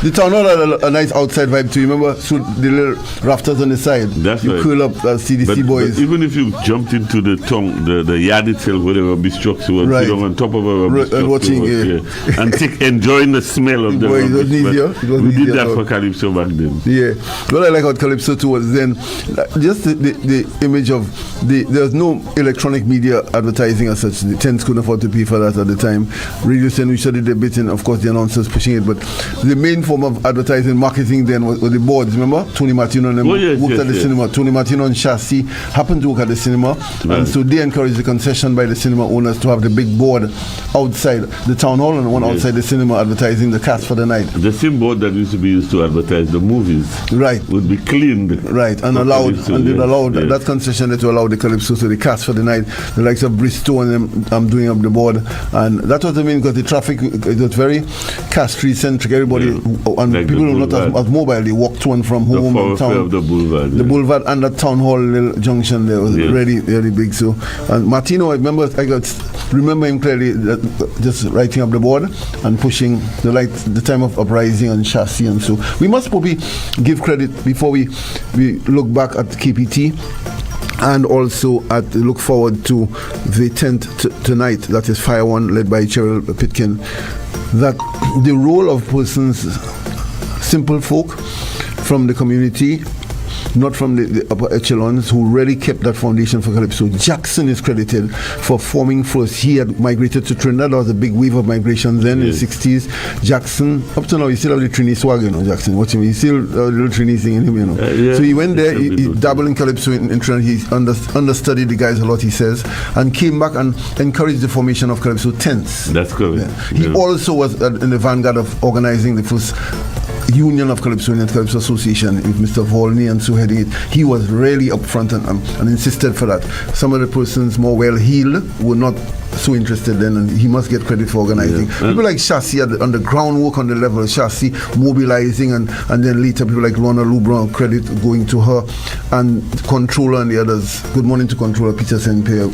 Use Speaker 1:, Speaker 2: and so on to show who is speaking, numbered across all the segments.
Speaker 1: The town hall had a nice outside vibe too. Remember, so the little rafters on the side.
Speaker 2: That's
Speaker 1: you
Speaker 2: right.
Speaker 1: curl up, CDC boys.
Speaker 2: But even if you jumped into the yard itself, whatever bistro was,
Speaker 1: right.
Speaker 2: sit on top of a bistro
Speaker 1: and watching,
Speaker 2: and enjoying the smell of the
Speaker 1: boy, it was easier.
Speaker 2: We did that for Calypso back then.
Speaker 1: Yeah. What I like about Calypso too was then just the image of there was no electronic media advertising as such. The tents couldn't afford to pay for that at the time. Radio St Lucia did a bit, and of course the announcers pushing it. But the main form of advertising, marketing then was the boards. Remember, Tony Martino and them worked at the cinema. Tony Martino and Chassie happened to work at the cinema, and so they encouraged the concession by the cinema owners to have the big board outside the town hall and one outside the cinema advertising the cast for the night.
Speaker 2: The same board that used to be used to advertise the movies,
Speaker 1: right,
Speaker 2: would be cleaned,
Speaker 1: right, and allowed,
Speaker 2: Calypso,
Speaker 1: and they allowed that concession to allow the Calypso, so the cast for the night, the likes of Bristow and them doing up the board, and that was the main, because the traffic, it was very Castry centric. Everybody and like people who were not as mobile, they walked to and from home and town.
Speaker 2: Of the boulevard,
Speaker 1: the boulevard and the town hall little junction there was really big. So, and Martino, I remember him clearly, just writing up the board and pushing the time of uprising and Chassie, and so we must probably give credit before we look back at KPT. And also look forward to the tent tonight, that is Fire One, led by Cheryl Pitkin, that the role of persons, simple folk from the community, not from the upper echelons, who really kept that foundation for Calypso. Jackson is credited for forming first. He had migrated to Trinidad. There was a big wave of migration then in the 60s. Jackson, up to now, he still have the Trini swag, Jackson. Watch him. He still a little Trini thing in him, So he went there, he dabbled in Calypso in Trinidad. He understudied the guys a lot, he says, and came back and encouraged the formation of Calypso tents.
Speaker 2: That's correct.
Speaker 1: He also was in the vanguard of organizing the first Union of Calypso and Calypso Association with Mr. Volney and so heading it. He was really up front and insisted for that. Some of the persons more well-heeled were not so interested then, and he must get credit for organizing. People like Chassie on the groundwork on the level, Chassie mobilizing, and then later people like Lorna Lubron, credit going to her, and Controller and the others. Good morning to Controller Peter St. Pierre.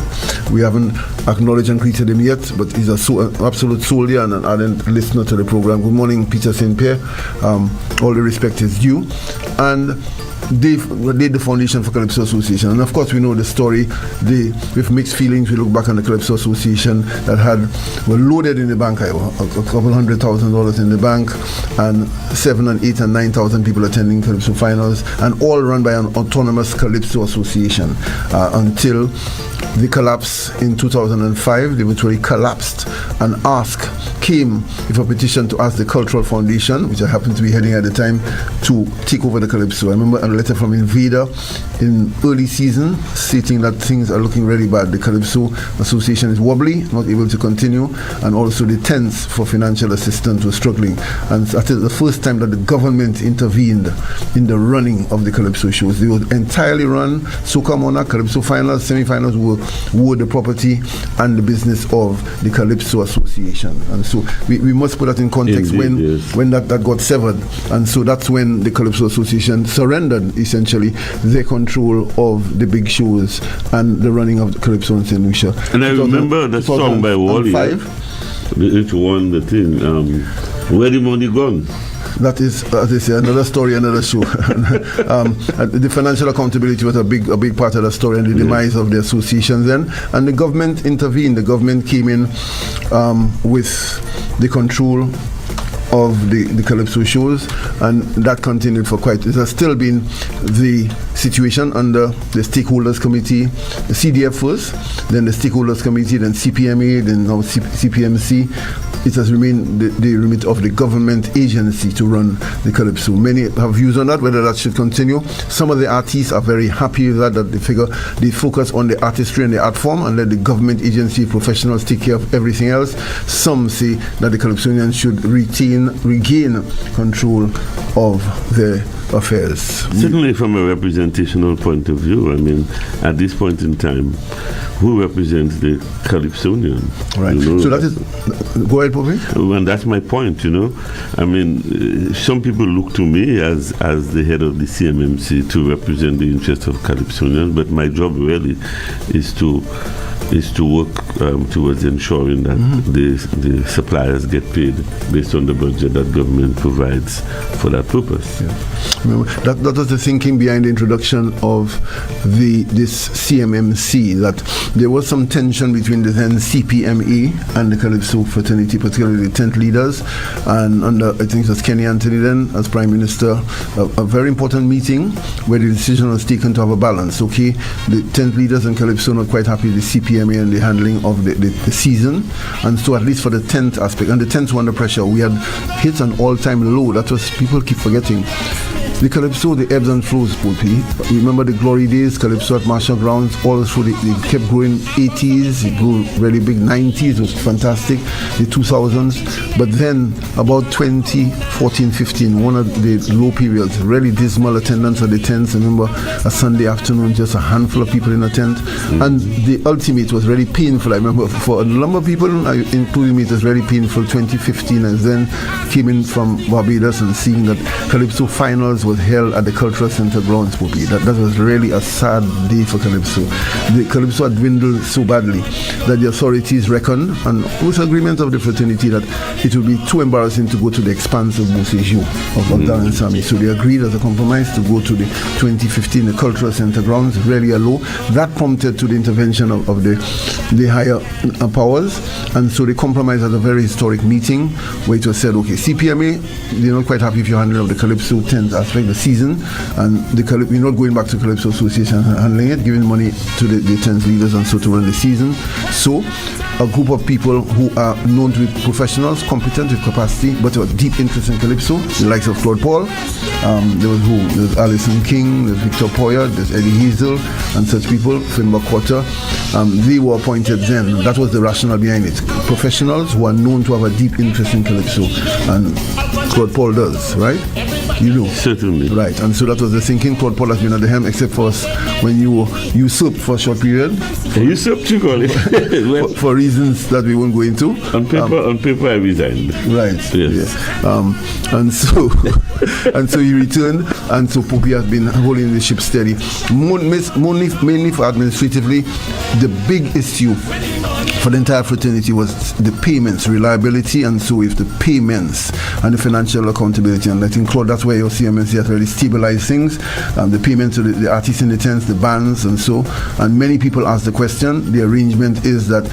Speaker 1: We haven't acknowledged and greeted him yet, but he's an absolute soldier and an ardent listener to the program. Good morning, Peter St. Pierre. All the respect is due. And they've laid the foundation for Calypso Association, and of course we know the story. With mixed feelings, we look back on the Calypso Association that were loaded in the bank, a couple $100,000 in the bank, and 7,000 and 8,000 and 9,000 people attending Calypso finals, and all run by an autonomous Calypso Association until the collapse in 2005. They literally collapsed and came with a petition to ask the Cultural Foundation, which I happened to be heading at the time, to take over the Calypso. I remember a letter from Invader in early season stating that things are looking really bad. The Calypso Association is wobbly, not able to continue, and also the tents for financial assistance were struggling. And that is the first time that the government intervened in the running of the Calypso shows. They were entirely run. Soca Monarch, Calypso finals, semi-finals were the property and the business of the Calypso Association. And so we must put that in context.
Speaker 2: Indeed,
Speaker 1: when that got severed. And so that's when the Calypso Association surrendered essentially their control of the big shows and the running of the Calypso in St Lucia.
Speaker 2: And I remember the song by Wally, which won the thing, Where the Money Gone?
Speaker 1: That is another story, another show. The financial accountability was a big part of the story, and the demise of the associations then. And the government intervened. The government came in with the control of the Calypso shows, and that continued for quite. It has still been the situation under the Stakeholders Committee, the CDF first, then the Stakeholders Committee, then CPMA, then now CPMC. It has remained the remit of the government agency to run the Calypso. Many have views on that, whether that should continue. Some of the artists are very happy with that they focus on the artistry and the art form and let the government agency professionals take care of everything else. Some say that the Calypsonians should regain control of their affairs.
Speaker 2: Certainly from a representational point of view, I mean, at this point in time, who represents the Calypsonian.
Speaker 1: Right.
Speaker 2: You know?
Speaker 1: So that is, go ahead, Poppy.
Speaker 2: Well, that's my point, you know. I mean, some people look to me as the head of the CMMC to represent the interests of Calypsonians, but my job really is to work towards ensuring that the suppliers get paid based on the budget that government provides for that purpose.
Speaker 1: Yeah. That was the thinking behind the introduction of this CMMC, that there was some tension between the then CPMA and the Calypso fraternity, particularly the tent leaders, and under, I think it was Kenny Anthony then as Prime Minister, a very important meeting where the decision was taken to have a balance. Okay, the tent leaders and Calypso not quite happy with the CPMA and the handling of the season, and so at least for the tent aspect, and the tents were under pressure. We had hit an all-time low. That was, people keep forgetting. The Calypso, the ebbs and flows, Poppy. Remember the glory days, Calypso at Marshall Grounds, all through, they kept growing 80s, it grew really big, 90s, it was fantastic, the 2000s. But then, about 2014-15, one of the low periods, really dismal attendance at the tents. I remember a Sunday afternoon, just a handful of people in a tent. And the ultimate was really painful. I remember for a number of people, including me, it was really painful, 2015, and then came in from Barbados and seeing that Calypso finals was held at the Cultural Center grounds, Poppy. That was really a sad day for Calypso. The Calypso had dwindled so badly that the authorities reckoned, and with agreement of the fraternity, that it would be too embarrassing to go to the expanse of Beausejour of Darren Sami. So they agreed as a compromise to go to the 2015 the Cultural Center grounds, really a low. That prompted to the intervention of the higher powers, and so they compromised at a very historic meeting where it was said, okay, CPMA, they're not quite happy if you're handling of the Calypso tent aspect, the season, and we're not going back to Calypso Association handling it, giving money to the tent leaders and so to run the season. So a group of people who are known to be professionals, competent with capacity, but with deep interest in Calypso, the likes of Claude Paul, there's Alison King, there's Victor Poyer, there's Eddie Hazel, and such people, Finbar Quarter. They were appointed then. That was the rationale behind it. Professionals who are known to have a deep interest in Calypso, and Claude Paul does, right? You know.
Speaker 2: Certainly.
Speaker 1: Right, and so that was the thinking. Claude Paul has been at the helm, except for us when you usurped for a short period.
Speaker 2: Usurped, you call it.
Speaker 1: for reasons that we won't go into.
Speaker 2: On paper, I resigned.
Speaker 1: Right.
Speaker 2: Yes.
Speaker 1: Yeah. And so he returned, and so Poppy has been holding the ship steady. Mainly for administratively, the big issue for the entire fraternity was the payments, reliability, and so with the payments and the financial accountability. And I think, Claude, that's where your CMMC has really stabilized things. The payments to the artists in the tents, the bands, and so. And many people ask the question. The arrangement is that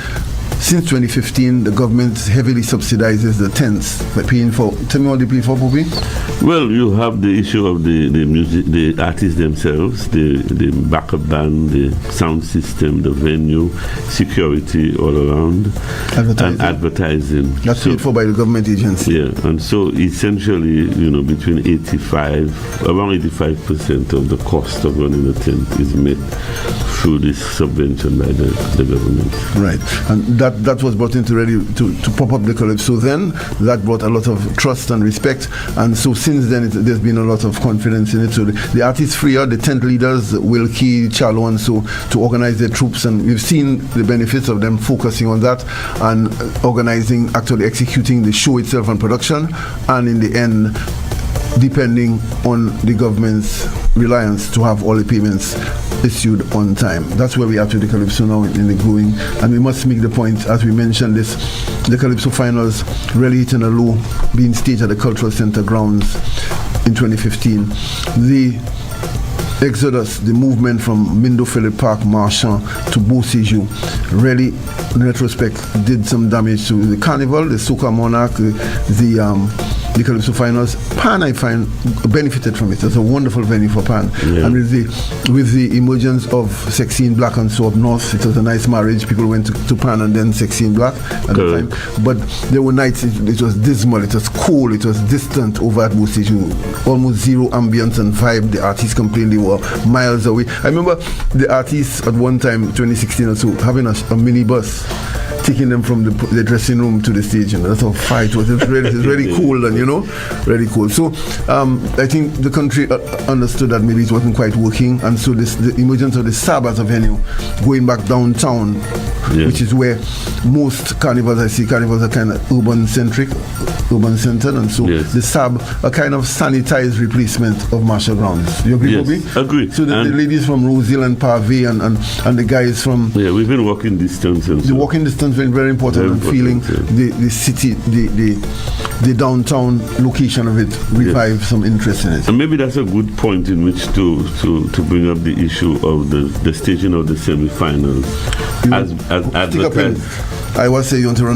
Speaker 1: since 2015, the government heavily subsidizes the tents by paying for. Tell me what they pay for, Poppy.
Speaker 2: Well, you have the issue of the music, the artists themselves, the backup band, the sound system, the venue, security all around, advertising.
Speaker 1: That's paid for by the government agency.
Speaker 2: Yeah, and so essentially, between around 85% of the cost of running a tent is met through this subvention by the government.
Speaker 1: Right, and that was brought into ready to prop up the Calypso. Then that brought a lot of trust and respect, and so since then there's been a lot of confidence in it. So the artists freer, the tent leaders, Wilkie, Charlo, and so to organize their troops, and we've seen the benefits of them focusing on that and organizing, actually executing the show itself and production, and in the end, depending on the government's reliance to have all the payments issued on time. That's where we are to the Calypso now in the growing, and we must make the point, as we mentioned this, the Calypso finals really hitting a low, being staged at the Cultural Center grounds in 2015. The exodus, the movement from Mindo Phillip Park, Marchand to Beausejour really, in retrospect, did some damage to the carnival, the Soca Monarch, the Calypso finals. Pan, I find, benefited from it. It's a wonderful venue for Pan. Yeah. And with the emergence of Sexy in Black and so up north, it was a nice marriage. People went to Pan and then Sexy in Black at the time. But there were nights it was dismal, it was cool, it was distant over at Beausejour. Almost zero ambience and vibe. The artists complained they were miles away. I remember the artists at one time, 2016 or so, having a minibus taking them from the dressing room to the stage, and that's how fight was. It's really cool, and really cool. So I think the country understood that maybe it wasn't quite working, and so the emergence of the SAB as a venue, going back downtown, which is where most carnivals are kind of urban centered, and so the SAB a kind of sanitized replacement of Marshall Grounds. You agree, Bobby?
Speaker 2: Agree.
Speaker 1: So the ladies from Rosehill and Parvey and the guys from
Speaker 2: we've been walking distance.
Speaker 1: The walking distance very, very important, feeling the city, the downtown location of it revive some interest in it.
Speaker 2: And maybe that's a good point in which to bring up the issue of the staging of the semi-finals as advertised.
Speaker 1: I was saying you want to run